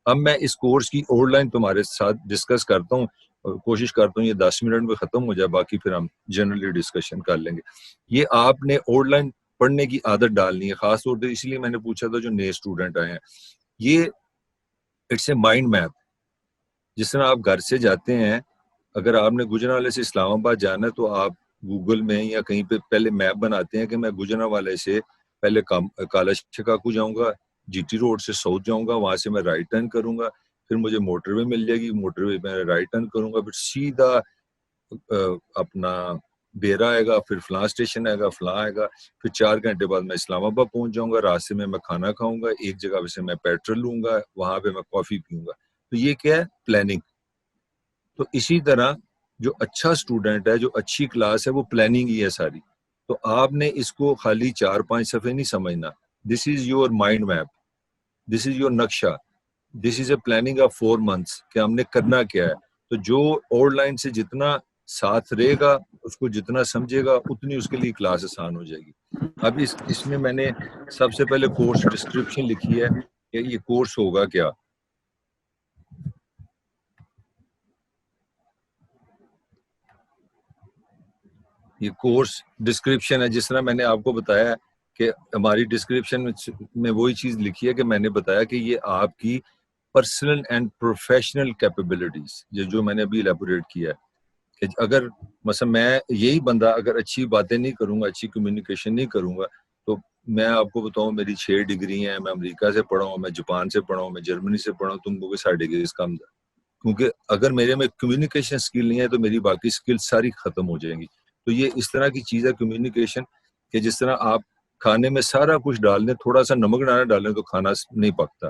اب میں اس کورس کی آؤٹ لائن تمہارے ساتھ ڈسکس کرتا ہوں، اور کوشش کرتا ہوں یہ 10 منٹ میں ختم ہو جائے، باقی پھر ہم جنرلی ڈسکشن کر لیں گے۔ یہ آپ نے آؤٹ لائن پڑھنے کی عادت ڈالنی ہے، خاص طور پہ اس لیے میں نے پوچھا تھا جو نئے اسٹوڈنٹ آئے ہیں، یہ اٹس اے مائنڈ میپ۔ جس طرح آپ گھر سے جاتے ہیں، اگر آپ نے گجرانوالے سے اسلام آباد جانا ہے تو آپ گوگل میں یا کہیں پہ پہلے میپ بناتے ہیں کہ میں گجرانوالے سے پہلے کالا شکاکو جاؤں گا، جی ٹی روڈ سے ساؤتھ جاؤں گا، وہاں سے میں رائٹ ٹرن کروں گا، پھر مجھے موٹر وے مل جائے گی، موٹر وے میں رائٹ ٹرن کروں گا، پھر سیدھا اپنا بیرا آئے گا، پھر فلاں اسٹیشن آئے گا، فلاں آئے گا، پھر 4 گھنٹے بعد میں اسلام آباد پہنچ جاؤں گا، راستے میں کھانا کھاؤں گا، ایک جگہ پہ سے میں پیٹرول لوں گا، وہاں پہ میں کافی پیوں گا۔ تو یہ کیا ہے؟ پلاننگ۔ تو اسی طرح جو اچھا اسٹوڈنٹ ہے، جو اچھی کلاس ہے، وہ پلاننگ ہی ہے ساری۔ تو آپ نے اس کو خالی 4-5 صفحے نہیں سمجھنا، this is your mind map, this is your نقشہ، this is a planning of 4 months کہ ہم نے کرنا کیا ہے۔ تو جو آؤٹ لائن سے جتنا ساتھ رہے گا، اس کو جتنا سمجھے گا، اتنی اس کے لیے کلاس آسان ہو جائے گی۔ اب اس میں میں نے سب سے پہلے کورس ڈسکرپشن لکھی ہے کہ یہ کورس ہوگا کیا۔ یہ کورس ڈسکرپشن ہے، جس طرح میں نے آپ کو بتایا ہے کہ ہماری ڈسکرپشن میں وہی چیز لکھی ہے کہ میں نے بتایا کہ یہ آپ کی پرسنل اینڈ پروفیشنل کیپیبلٹیز، جو میں نے ابھی الیبوریٹ کیا ہے کہ اگر مثلا میں یہی بندہ اگر اچھی باتیں نہیں کروں گا، اچھی کمیونیکیشن نہیں کروں گا، تو میں آپ کو بتاؤں میری 6 ڈگری ہیں، میں امریکہ سے پڑھا ہوں، میں جاپان سے پڑھا ہوں، میں جرمنی سے پڑھا ہوں، تم کو 60 ڈگری کم ہے، کیونکہ اگر میرے میں کمیونیکیشن اسکل نہیں ہے تو میری باقی اسکل ساری ختم ہو جائیں گی۔ تو یہ اس طرح کی چیز ہے کمیونیکیشن، کہ جس طرح آپ کھانے میں سارا کچھ ڈال دیں، تھوڑا سا نمک ڈالنا ڈالیں تو کھانا نہیں پکتا۔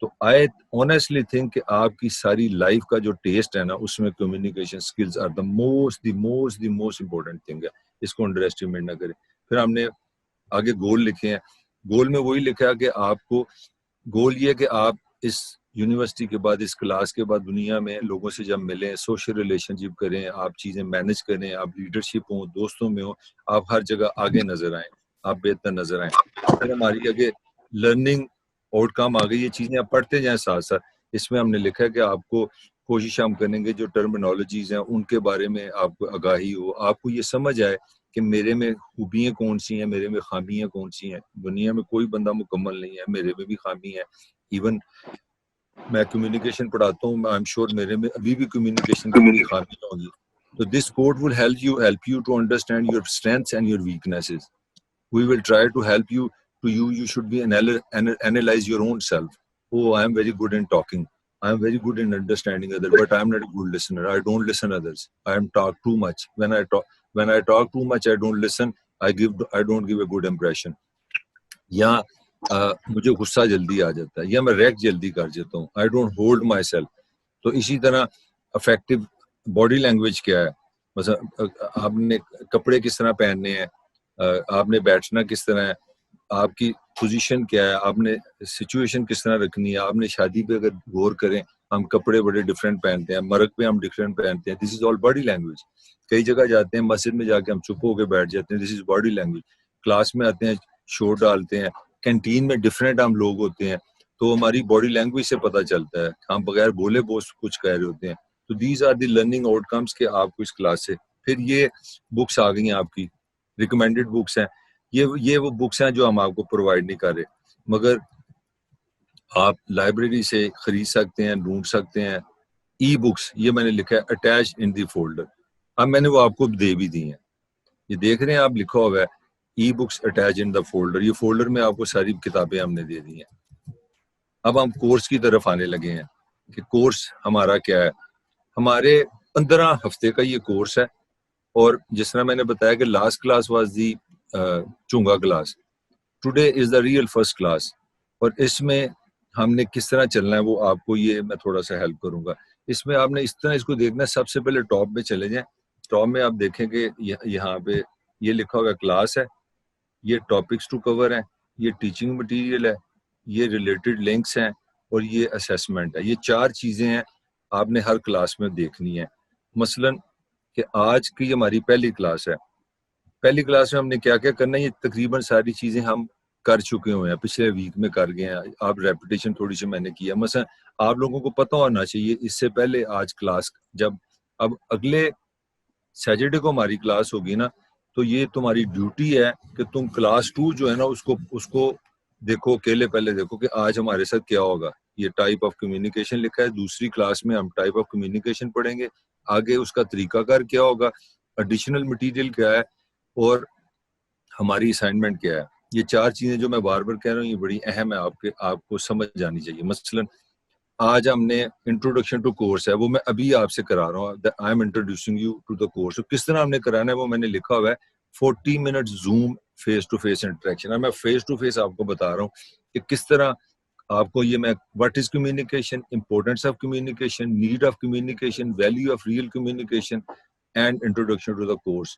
تو آئی آنیسٹلی تھنک کہ آپ کی ساری لائف کا جو ٹیسٹ ہے نا، اس میں communication skills are the most important thing ہے، اس کو انڈر ایسٹیمیٹ نہ کریں۔ پھر ہم نے آگے گول لکھے ہیں، گول میں وہی لکھا کہ آپ کو گول یہ کہ آپ اس یونیورسٹی کے بعد، اس کلاس کے بعد دنیا میں لوگوں سے جب ملیں، سوشل ریلیشن شپ کریں، آپ چیزیں مینج کریں، آپ لیڈرشپ ہوں، دوستوں میں ہوں، آپ ہر جگہ آگے نظر آئیں، آپ بہتر نظر آئیں۔ پھر ہماری آگے لرننگ آؤٹ کم آ گئی، یہ چیزیں آپ پڑھتے جائیں ساتھ ساتھ۔ اس میں ہم نے لکھا ہے کہ آپ کو کوشش ہم کریں گے جو ٹرمینالوجیز ہیں ان کے بارے میں آپ کو آگاہی ہو، آپ کو یہ سمجھ آئے کہ میرے میں خوبیاں کون سی ہیں، میرے میں خامیاں کون سی ہیں۔ دنیا میں کوئی بندہ مکمل نہیں ہے، میرے میں بھی خامی ہے۔ ایون میں کمیونیکیشن پڑھاتا ہوں، آئی ایم شیور میرے میں ابھی بھی کمیونیکیشن کی بڑی خامیاں ہوں گی۔ تو this code will help you to understand your strengths and your weaknesses. We will try to help you. You should be analyze your own self. Oh, I am very good in talking, I am very good in understanding others, but I am not a good listener, I don't listen others, I am talk too much. When I talk too much, I don't listen, I don't give a good impression. یا مجھے غصہ جلدی آ جاتا ہے، یا میں rack جلدی کر جاتا ہوں، I don't hold my self. تو اسی طرح افیکٹو باڈی لینگویج کیا ہے، مثلا آپ نے کپڑے کس طرح پہننے ہیں، آپ نے بیٹھنا کس طرح ہے، آپ کی پوزیشن کیا ہے، آپ نے سچویشن کس طرح رکھنی ہے۔ آپ نے شادی پہ اگر غور کریں، ہم کپڑے بڑے ڈفرینٹ پہنتے ہیں، مرگ پہ ہم ڈفرینٹ پہنتے ہیں، دس از آل باڈی لینگویج۔ کئی جگہ جاتے ہیں، مسجد میں جا کے ہم چپ ہو کے بیٹھ جاتے ہیں، دس از باڈی لینگویج۔ کلاس میں آتے ہیں، شور ڈالتے ہیں، کینٹین میں ڈفرینٹ ہم لوگ ہوتے ہیں، تو ہماری باڈی لینگویج سے پتہ چلتا ہے، ہم بغیر بولے بہت کچھ کہہ رہے ہوتے ہیں۔ تو these are the learning outcomes کہ آپ کو اس کلاس سے۔ پھر یہ بکس آ گئی ہیں، آپ کی ریکمینڈڈ بکس ہیں، یہ وہ بکس ہیں جو ہم آپ کو پرووائڈ نہیں کر رہے، مگر آپ لائبریری سے خرید سکتے ہیں، ڈھونڈ سکتے ہیں۔ ای بکس یہ میں نے لکھا ہے اٹیچ ان دی فولڈر، اب میں نے وہ آپ کو دے بھی دی ہیں، یہ دیکھ رہے ہیں آپ، لکھا ہوا ہے ای بکس اٹیچ ان دا فولڈر۔ یہ فولڈر میں آپ کو ساری کتابیں ہم نے دے دی ہیں۔ اب ہم کورس کی طرف آنے لگے ہیں کہ کورس ہمارا کیا ہے۔ ہمارے 15 ہفتے کا یہ کورس ہے، اور جس طرح میں نے بتایا کہ لاسٹ کلاس واز دی چونگا class, today is the real first class, اور اس میں ہم نے کس طرح چلنا ہے وہ آپ کو یہ میں تھوڑا سا ہیلپ کروں گا۔ اس میں آپ نے اس طرح اس کو دیکھنا ہے، سب سے پہلے ٹاپ پہ چلے جائیں، ٹاپ میں آپ دیکھیں کہ یہاں پہ یہ لکھا ہوگا کلاس ہے، یہ ٹاپکس ٹو کور ہیں، یہ ٹیچنگ مٹیریل ہے، یہ ریلیٹڈ لنکس ہیں، اور یہ اسیسمنٹ ہے۔ یہ 4 چیزیں ہیں آپ نے ہر کلاس میں دیکھنی ہے۔ مثلا کہ آج کی ہماری پہلی کلاس ہے، پہلی کلاس میں ہم نے کیا کیا کرنا ہے، یہ تقریباً ساری چیزیں ہم کر چکے ہوئے ہیں, پچھلے ویک میں کر گئے ہیں, آپ ریپیٹیشن تھوڑی سی میں نے کیا. مثلا آپ لوگوں کو پتہ ہونا چاہیے اس سے پہلے آج کلاس جب اب اگلے سیٹرڈے کو ہماری کلاس ہوگی نا, تو یہ تمہاری ڈیوٹی ہے کہ تم کلاس 2 جو ہے نا اس کو دیکھو, اکیلے پہلے دیکھو کہ آج ہمارے ساتھ کیا ہوگا. یہ ٹائپ آف کمیونیکیشن لکھا ہے, دوسری کلاس میں ہم ٹائپ آف کمیونیکیشن پڑھیں گے, آگے اس کا طریقہ کار کیا ہوگا, ایڈیشنل مٹیریل کیا ہے, اور ہماری اسائنمنٹ کیا ہے. یہ 4 چیزیں جو میں بار بار کہہ رہا ہوں یہ بڑی اہم ہے, آپ کو سمجھ جانی چاہیے. مثلا آج ہم نے انٹروڈکشن ٹو کورس ہے, وہ میں ابھی آپ سے کرا رہا ہوں, I am introducing you to the course. کس طرح ہم نے کرانا ہے وہ میں نے لکھا ہوا ہے, 40 minute Zoom face to face interaction. اور میں فیس ٹو فیس آپ کو بتا رہا ہوں کہ کس طرح آپ کو یہ میں what is communication, importance of communication, need of communication, value of real communication and introduction to the course,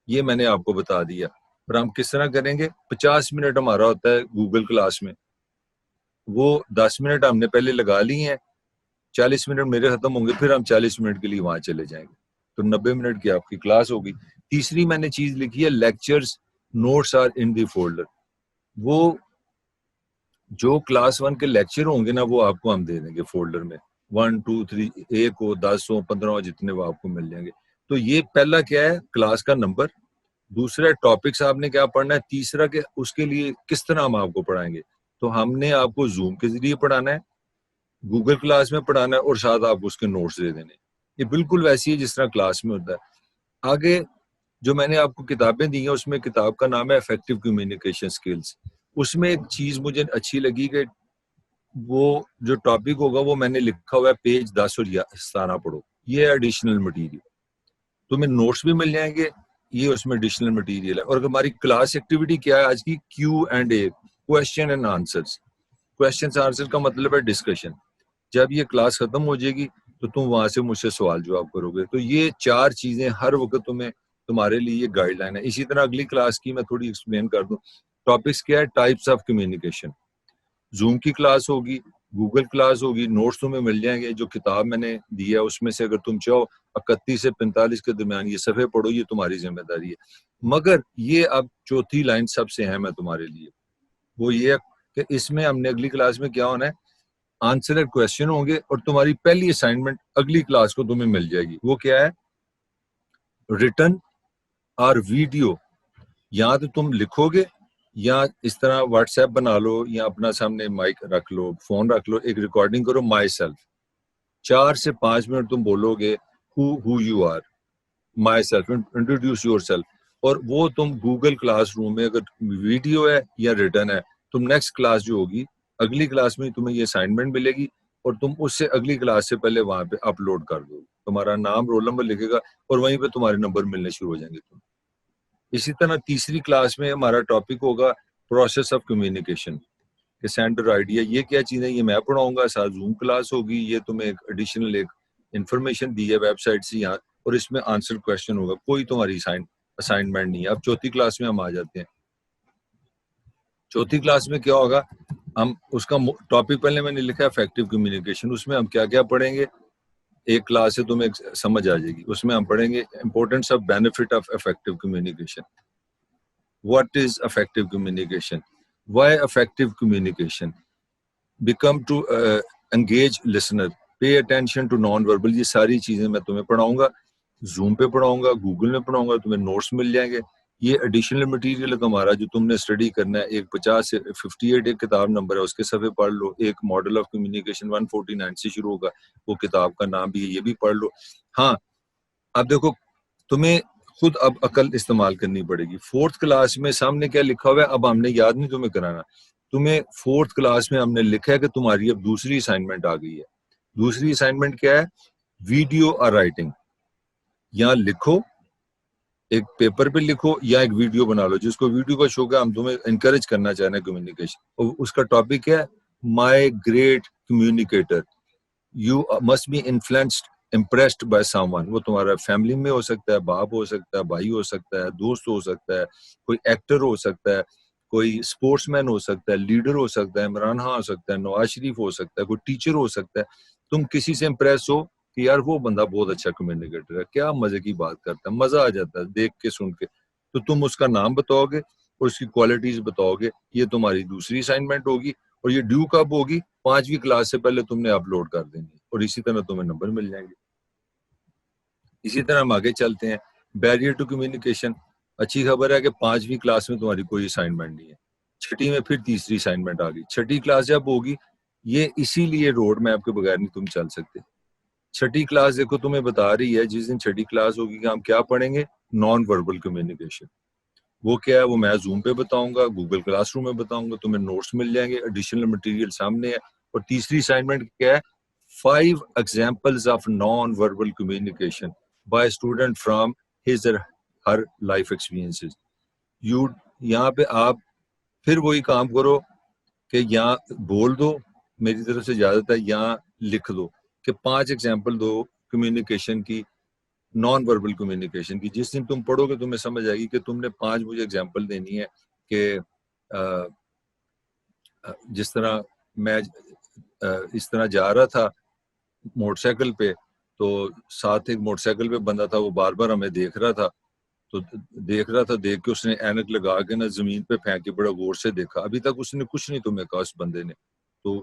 یہ میں نے آپ کو بتا دیا. اور ہم کس طرح کریں گے, 50 منٹ ہمارا ہوتا ہے گوگل کلاس میں, وہ 10 منٹ ہم نے پہلے لگا لی ہیں, 40 منٹ میرے ختم ہوں گے, پھر ہم 40 منٹ کے لیے وہاں چلے جائیں گے, تو 90 منٹ کی آپ کی کلاس ہوگی. تیسری میں نے چیز لکھی ہے, lectures notes are in the folder. وہ جو کلاس 1 کے لیکچر ہوں گے نا وہ آپ کو ہم دے دیں گے فولڈر میں, 1 2 3, 1 ہو 10 ہو 15 ہو, جتنے وہ آپ کو مل جائیں گے. تو یہ پہلا کیا ہے, کلاس کا نمبر. دوسرا ٹاپکس آپ نے کیا پڑھنا ہے. تیسرا کہ اس کے لیے کس طرح ہم آپ کو پڑھائیں گے. تو ہم نے آپ کو زوم کے ذریعے پڑھانا ہے, گوگل کلاس میں پڑھانا ہے, اور ساتھ آپ اس کے نوٹس دے دینے. یہ بالکل ویسی ہے جس طرح کلاس میں ہوتا ہے. آگے جو میں نے آپ کو کتابیں دی ہیں اس میں کتاب کا نام ہے افیکٹو کمیونیکیشن سکلز. اس میں ایک چیز مجھے اچھی لگی کہ وہ جو ٹاپک ہوگا وہ میں نے لکھا ہوا ہے پیج 10 اور 17 پڑھو. یہ ایڈیشنل مٹیریل, تمہیں نوٹس بھی مل جائیں گے, یہ اس میں ایڈیشنل مٹیریل ہے. اور ہماری کلاس ایکٹیویٹی کیا ہے آج کی, Q&A, question and answers. Question answer کا مطلب ہے ڈسکشن. جب یہ کلاس ختم ہو جائے گی تو تم وہاں سے مجھ سے سوال جواب کرو گے. تو یہ 4 چیزیں ہر وقت تمہارے لیے یہ گائیڈ لائن ہے. اسی طرح اگلی کلاس کی میں تھوڑی ایکسپلین کر دوں. ٹاپکس کیا ہے, ٹائپس آف کمیونیکیشن. زوم کی کلاس ہوگی, گوگل کلاس ہوگی, نوٹس تمہیں مل جائیں گے. جو کتاب میں نے دی ہے اس میں سے اگر تم چاہو 31 سے 45 کے درمیان یہ صفحے پڑھو, یہ تمہاری ذمہ داری ہے. مگر یہ اب چوتھی لائن سب سے اہم ہے تمہارے لیے, وہ یہ ہے کہ اس میں ہم نے اگلی کلاس میں کیا ہونا ہے, آنسر اینڈ کویسچن ہوں گے, اور تمہاری پہلی اسائنمنٹ اگلی کلاس کو تمہیں مل جائے گی. وہ کیا ہے, ریٹن اور ویڈیو. یا تو تم لکھو گے یا اس طرح واٹس ایپ بنا لو یا اپنا سامنے مائک رکھ لو, فون رکھ لو, ایک ریکارڈنگ کرو مائی سیلف. 4 سے 5 منٹ تم بولو گے who you are, myself, introduce yourself. اور وہ تم گوگل کلاس روم میں اگر ویڈیو ہے یا ریٹن ہے, تم نیکسٹ کلاس جو ہوگی اگلی کلاس میں تمہیں یہ اسائنمنٹ ملے گی, اور تم اس سے اگلی کلاس سے پہلے وہاں پہ اپلوڈ کر دو. تمہارا نام, رول نمبر لکھے گا, اور وہیں پہ تمہارے نمبر ملنے شروع ہو جائیں گے. اسی طرح تیسری کلاس میں ہمارا ٹاپک ہوگا پروسیس آف کمیونیکیشن, کہ سینٹر آئیڈیا. یہ کیا چیزیں, یہ میں پڑھاؤں گا, ساتھ زوم کلاس ہوگی. یہ تمہیں ایک ایڈیشنل ایک انفارمیشن دی ہے ویب سائٹ سے یہاں, اور اس میں آنسر کویسچن ہوگا. کوئی تمہاری اسائنمنٹ نہیں ہے. اب چوتھی کلاس میں ہم آ جاتے ہیں. چوتھی کلاس میں کیا ہوگا, ہم اس کا ٹاپک پہلے میں نے لکھا ہے افیکٹو کمیونیکیشن. اس میں ہم کیا کیا پڑھیں گے, ایک کلاس سے تمہیں سمجھ آ جائے گی. اس میں ہم پڑھیں گے importance of benefit of effective communication. What is effective communication, why effective communication, become to engage listener, pay attention to non verbal. یہ ساری چیزیں میں تمہیں پڑھاؤں گا, زوم پہ پڑھاؤں گا, گوگل میں پڑھاؤں گا, تمہیں نوٹس مل جائیں گے. یہ ایڈیشنل مٹیریل ہے تمہارا جو تم نے اسٹڈی کرنا ہے. ایک 50 سے 58 ایک کتاب نمبر ہے, اس کے صفحے پڑھ لو. ایک ماڈل آف کمیونیکیشن 149 سے شروع ہوگا, وہ کتاب کا نام بھی ہے, یہ بھی پڑھ لو. ہاں اب دیکھو تمہیں خود اب عقل استعمال کرنی پڑے گی. 4th کلاس میں سامنے کیا لکھا ہوا ہے, اب ہم نے یاد نہیں تمہیں کرانا. تمہیں 4th کلاس میں ہم نے لکھا ہے کہ تمہاری اب دوسری اسائنمنٹ آ گئی ہے. دوسری اسائنمنٹ کیا ہے, ویڈیو اور رائٹنگ. یا لکھو, ایک پیپر پہ لکھو یا ایک ویڈیو بنا لو. جس کو ویڈیو کا شوق ہے, ہم تمہیں انکریج کرنا چاہ رہے ہیں کمیونیکیشن. اور اس کا ٹاپک ہے my great communicator, you must be influenced impressed by someone. وہ تمہارا فیملی میں ہو سکتا ہے, باپ ہو سکتا ہے, بھائی ہو سکتا ہے, دوست ہو سکتا ہے, کوئی ایکٹر ہو سکتا ہے, کوئی اسپورٹس مین ہو سکتا ہے, لیڈر ہو سکتا ہے, عمران خان ہو سکتا ہے, نواز شریف ہو سکتا ہے, کوئی ٹیچر ہو سکتا ہے. تم کسی سے امپریس ہو کہ یار وہ بندہ بہت اچھا کمیونیکیٹر ہے, کیا مزے کی بات کرتا ہے, مزہ آ جاتا ہے دیکھ کے سن کے, تو تم اس کا نام بتاؤ گے اور اس کی کوالٹیز بتاؤ گے. یہ تمہاری دوسری اسائنمنٹ ہوگی, اور یہ ڈیو کب ہوگی؟ 5ویں کلاس سے پہلے تم نے اپلوڈ کر دینی ہے, اور اسی طرح تمہیں نمبر مل جائیں گے. اسی طرح ہم آگے چلتے ہیں. Barrier to communication. اچھی خبر ہے کہ 5ویں کلاس میں تمہاری کوئی اسائنمنٹ نہیں ہے, 6ٹھی میں پھر تیسری اسائنمنٹ آ گئی. 6ٹھی کلاس جب ہوگی, یہ اسی لیے روڈ میپ کے بغیر نہیں تم چل سکتے. 6ٹھی کلاس دیکھو تمہیں بتا رہی ہے, جس دن 6ٹھی کلاس ہوگی کہ ہم کیا پڑھیں گے؟ Non verbal communication. وہ کیا ہے؟ وہ میں زوم پہ بتاؤں گا, گوگل کلاس روم میں بتاؤں گا, تمہیں نوٹس مل جائیں گے, ایڈیشنل مٹیریل سامنے ہے. اور تیسری اسائنمنٹ کیا ہے؟ 5 examples of non-verbal communication by a student from his or her life experiences. یہاں پہ آپ پھر وہی کام کرو کہ یہاں بول دو, میری طرف سے اجازت ہے, یہاں لکھ دو کہ 5 ایگزامپل دو کمیونیکیشن کی, نان وربل کمیونیکیشن کی. جس دن تم پڑھو گے تمہیں سمجھ آئے گی کہ تم نے 5 مجھے ایگزامپل دینی ہے کہ جس طرح میں اس طرح جا رہا تھا موٹر سائیکل پہ, تو ساتھ ایک موٹر سائیکل پہ بندہ تھا, وہ بار بار ہمیں دیکھ رہا تھا دیکھ کے اس نے اینک لگا کے نا زمین پہ پھینک کے بڑا غور سے دیکھا. ابھی تک اس نے کچھ نہیں تمہیں کہا اس بندے نے. تو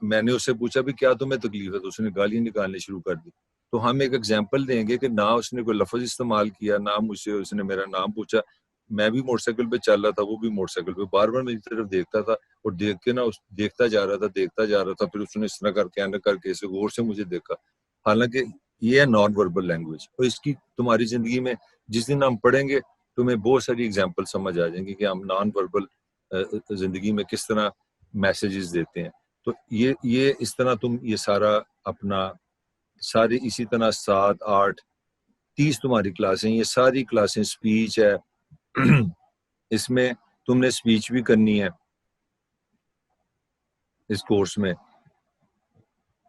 میں نے اس سے پوچھا بھی کیا تمہیں تکلیف ہے, تو اس نے گالیاں نکالنی شروع کر دی. تو ہم ایک ایگزامپل دیں گے کہ نہ اس نے کوئی لفظ استعمال کیا, نہ مجھ سے اس نے میرا نام پوچھا. میں بھی موٹر سائیکل پہ چل رہا تھا, وہ بھی موٹر سائیکل پہ, بار بار میری طرف دیکھتا تھا, اور دیکھ کے نا دیکھتا جا رہا تھا. پھر اس نے اس طرح کر کے اسے غور سے مجھے دیکھا. حالانکہ یہ ہے نان وربل لینگویج, اور اس کی تمہاری زندگی میں جس دن ہم پڑھیں گے تمہیں بہت ساری اگزامپل سمجھ آ جائیں گی کہ ہم نان وربل زندگی میں کس طرح میسیجز دیتے ہیں. تو یہ اس طرح تم یہ سارا اپنا ساری اسی طرح 7, 8, 30 تمہاری کلاسیں, یہ ساری کلاسیں اسپیچ ہے. اس میں تم نے اسپیچ بھی کرنی ہے اس کورس میں.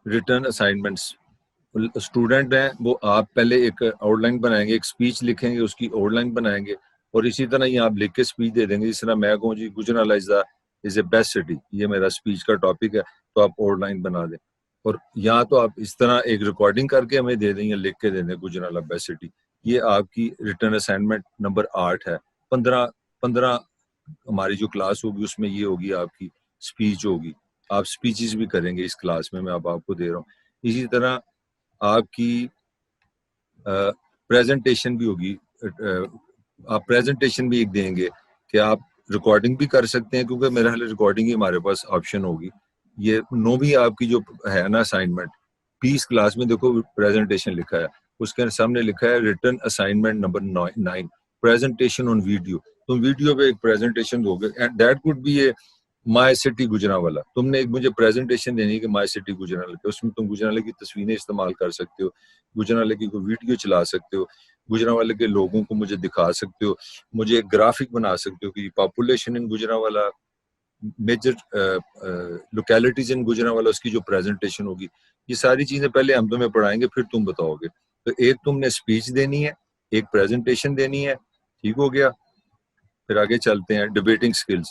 ریٹرن اسائنمنٹس, اسٹوڈنٹ ہیں وہ آپ پہلے ایک آؤٹ لائن بنائیں گے, ایک اسپیچ لکھیں گے, اس کی آؤٹ لائن بنائیں گے, اور اسی طرح یہ آپ لکھ کے اسپیچ دے دیں گے. جس طرح میں کہوں جی Gujranwala is a best city, یہ میرا اسپیچ کا ٹاپک ہے, تو آپ آؤٹ لائن بنا دیں. اور یہاں تو آپ اس طرح ایک ریکارڈنگ کر کے ہمیں دے دیں یا لکھ کے دے دیں گجرانوالہ بیسٹ سٹی. یہ آپ کی ریٹرن اسائنمنٹ نمبر 8 ہے. 15 ہماری جو کلاس ہوگی اس میں یہ ہوگی آپ کی اسپیچ ہوگی. آپ اسپیچز بھی کریں گے اس کلاس میں آپ کو دے رہا ہوں. اسی طرح آپ کی پریزنٹیشن بھی ہوگی. آپ پریزنٹیشن بھی ایک دیں گے کہ آپ ریکارڈنگ بھی کر سکتے ہیں, کیونکہ میرا خیال ریکارڈنگ ہی ہمارے پاس آپشن ہوگی. یہ 9ویں آپ کی جو ہے نا اسائنمنٹ, 20 کلاس میں دیکھو پریزنٹیشن لکھا ہے, اس کے سامنے لکھا ہے written assignment number 9 presentation on video. تم ویڈیو پہ ایک پریزنٹیشن دو گے, and that could be a my city Gujranwala. تم نے ایک مجھے پریزنٹیشن دینی ہے کہ مائی سٹی گجرانوالہ, اس میں تم گجرانوالہ کی تصویریں استعمال کر سکتے ہو, گجرانوالہ کی کوئی ویڈیو چلا سکتے ہو, گجرانوالہ کے لوگوں کو مجھے دکھا سکتے ہو, مجھے ایک گرافک بنا سکتے ہو کہ پاپولیشن ان گجرانوالہ, میجر لوکیلٹیز ان گجرانوالہ, اس کی جو پریزنٹیشن ہوگی. یہ ساری چیزیں پہلے ہم تمہیں پڑھائیں گے, پھر تم بتاؤ گے. تو ایک تم نے اسپیچ دینی ہے, ایک پریزنٹیشن دینی ہے, ٹھیک ہو گیا. پھر آگے چلتے ہیں ڈیبیٹنگ سکلز.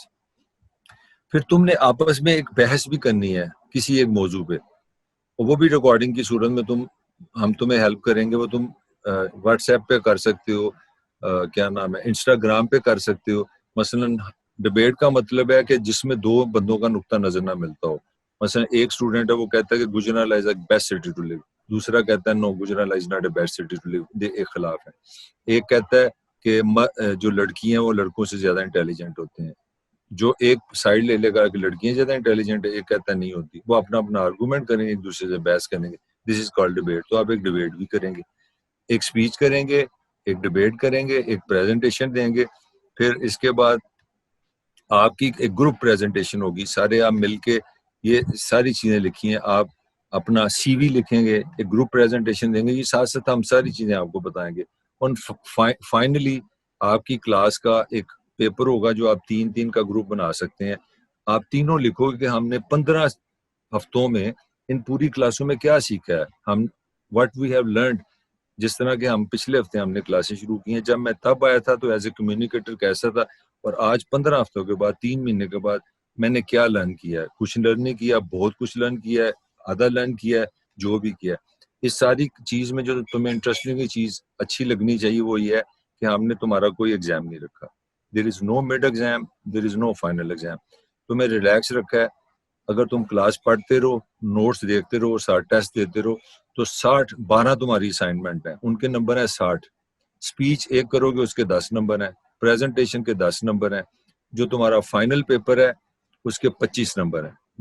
پھر تم نے آپس میں ایک بحث بھی کرنی ہے کسی ایک موضوع پہ, اور وہ بھی ریکارڈنگ کی صورت میں ہم تمہیں ہیلپ کریں گے. وہ تم واٹس ایپ پہ کر سکتے ہو, کیا نام ہے, انسٹاگرام پہ کر سکتے ہو. مثلا ڈبیٹ کا مطلب ہے کہ جس میں 2 بندوں کا نقطہ نظر نہ ملتا ہو. مثلا ایک اسٹوڈنٹ ہے, وہ کہتا ہے کہ Gujranwala is a best city to live, دوسرا کہتا ہے no Gujranwala is not a best city to live. ایک خلاف ہے. ایک کہتا ہے کہ جو لڑکیاں ہیں وہ لڑکوں سے زیادہ انٹیلیجنٹ ہوتے ہیں. جو ایک سائڈ لے لے گا کہ لڑکیاں زیادہ انٹیلیجنٹ ہے, ایک کہتا ہے نہیں ہوتی. وہ اپنا آرگومنٹ کریں گے, ایک دوسرے سے بحث کریں گے. دس از کالڈ ڈبیٹ. تو آپ ایک ڈبیٹ بھی کریں گے, ایک اسپیچ کریں گے, ایک ڈبیٹ کریں گے, ایک پریزنٹیشن دیں گے. پھر اس کے بعد آپ کی ایک گروپ پریزنٹیشن ہوگی, سارے آپ مل کے یہ ساری چیزیں لکھی ہیں. آپ اپنا سی وی لکھیں گے, ایک گروپ پریزنٹیشن دیں گے. یہ ساتھ ساتھ ہم ساری چیزیں آپ کو بتائیں گے. اور فائنلی آپ کی کلاس کا ایک پیپر ہوگا جو آپ 3 کا گروپ بنا سکتے ہیں. آپ تینوں لکھو گے کہ ہم نے 15 ہفتوں میں ان پوری کلاسوں میں کیا سیکھا ہے, ہم what we have learned. جس طرح کہ ہم پچھلے ہفتے ہم نے کلاسیں شروع کی ہیں, جب میں تب آیا تھا تو ایز اے کمیونیکیٹر کیسا تھا, اور آج 15 ہفتوں کے بعد 3 مہینے کے بعد میں نے کیا لرن کیا ہے. کچھ لرن نہیں کیا, بہت کچھ لرن کیا ہے, آدھا لرن کیا ہے, جو بھی کیا ہے. اس ساری چیز میں جو تمہیں انٹرسٹنگ چیز اچھی لگنی چاہیے وہ یہ ہے کہ ہم نے تمہارا کوئی ایگزام نہیں رکھا. دیر از نو مڈ ایگزام, دیر از نو فائنل ایگزام. تمہیں ریلیکس رکھا ہے. اگر تم کلاس پڑھتے رہو, نوٹس دیکھتے رہو, 60 ٹیسٹ دیتے رہو, تو 12 تمہاری اسائنمنٹ ہیں, ان کے نمبر ہیں 60. اسپیچ ایک کرو گے اس کے 10 نمبر ہیں, پریزنٹیشن کے 10 نمبر ہیں, جو تمہارا فائنل پیپر ہے اس کے 25 نمبر ہیں.